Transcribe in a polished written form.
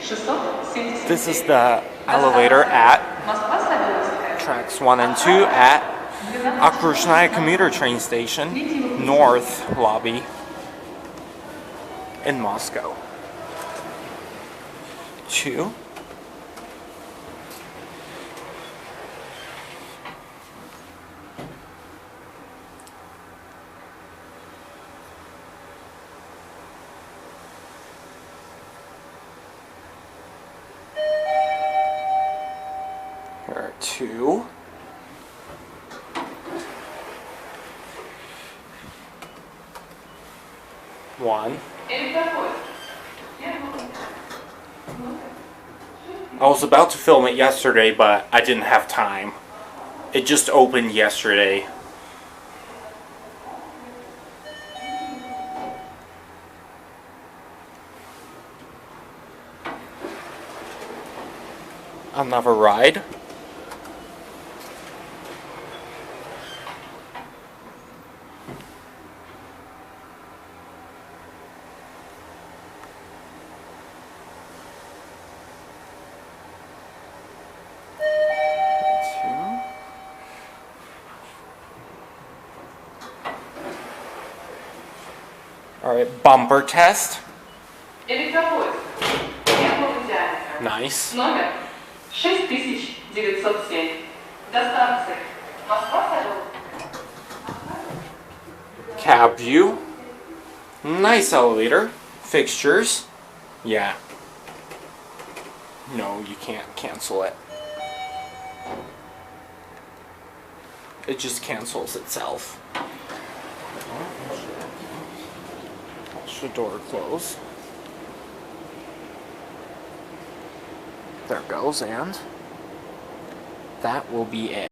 This is the elevator at tracks 1 and 2 at Okruzhnaya Commuter train station, North Lobby in Moscow. 2. Here are 2. One. I was about to film it yesterday, but I didn't have time. It just opened yesterday. Another ride. Alright, bumper test. Nice. Номер 6907. Доставка. Москва. Cab view. Nice elevator. Fixtures. Yeah. No, you can't cancel it. It just cancels itself. Watch the door close. There it goes, and that will be it.